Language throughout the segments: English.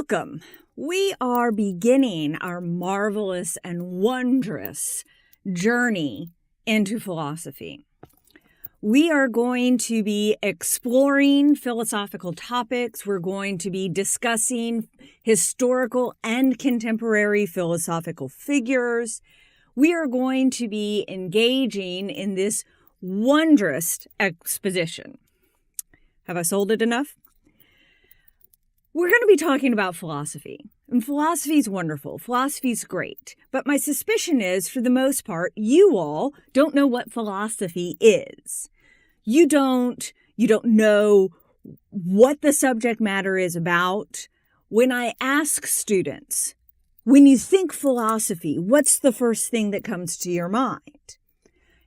Welcome. We are beginning our marvelous and wondrous journey into philosophy. We are going to be exploring philosophical topics. We're going to be discussing historical and contemporary philosophical figures. We are going to be engaging in this wondrous exposition. Have I sold it enough? We're going to be talking about philosophy. And philosophy is wonderful. Philosophy is great. But my suspicion is, for the most part, you all don't know what philosophy is. You don't know what the subject matter is about. When I ask students, when you think philosophy, what's the first thing that comes to your mind?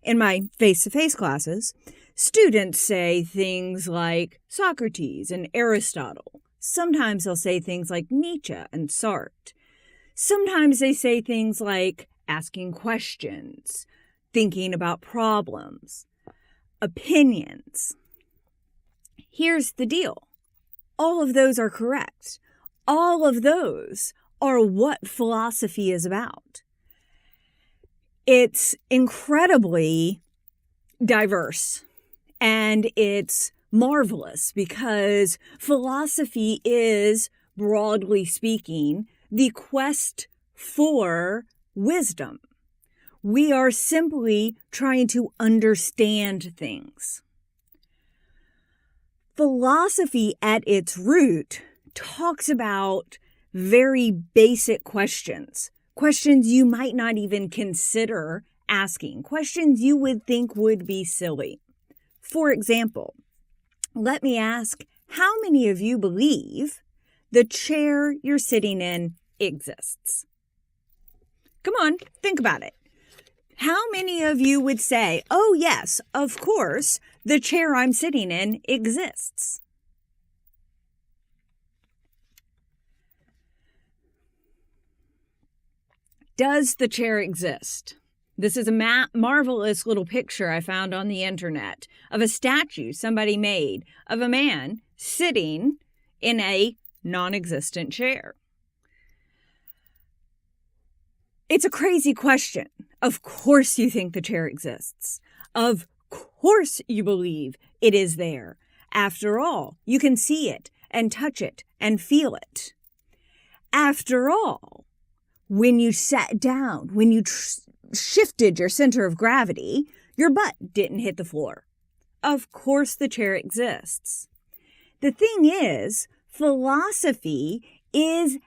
In my face-to-face classes, students say things like Socrates and Aristotle. Sometimes they'll say things like Nietzsche and Sartre. Sometimes they say things like asking questions, thinking about problems, opinions. Here's the deal. All of those are correct. All of those are what philosophy is about. It's incredibly diverse, and it's marvelous because philosophy is, broadly speaking, the quest for wisdom. We are simply trying to understand things. Philosophy at its root talks about very basic questions, questions you might not even consider asking, questions you would think would be silly. For example, let me ask, how many of you believe the chair you're sitting in exists? Come on, think about it. How many of you would say, oh yes, of course, the chair I'm sitting in exists? Does the chair exist? This is a marvelous little picture I found on the internet of a statue somebody made of a man sitting in a non-existent chair. It's a crazy question. Of course you think the chair exists. Of course you believe it is there. After all, you can see it and touch it and feel it. After all, when you sat down, when you shifted your center of gravity, your butt didn't hit the floor. Of course the chair exists. The thing is, philosophy is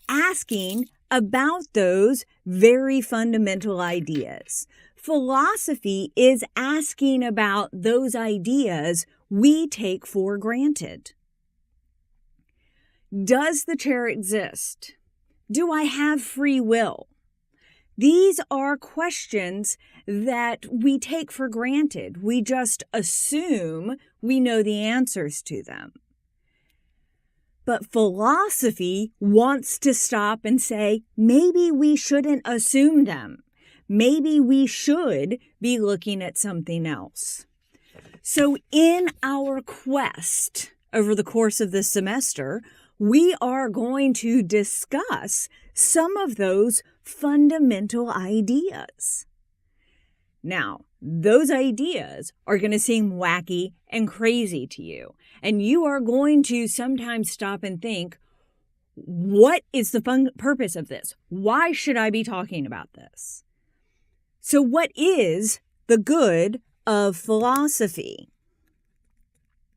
asking about those very fundamental ideas. Philosophy is asking about those ideas we take for granted. Does the chair exist? Do I have free will? These are questions that we take for granted. We just assume we know the answers to them. But philosophy wants to stop and say, maybe we shouldn't assume them. Maybe we should be looking at something else. So in our quest over the course of this semester, we are going to discuss some of those fundamental ideas. Now, those ideas are going to seem wacky and crazy to you, and you are going to sometimes stop and think, what is the purpose of this? Why should I be talking about this? So what is the good of philosophy?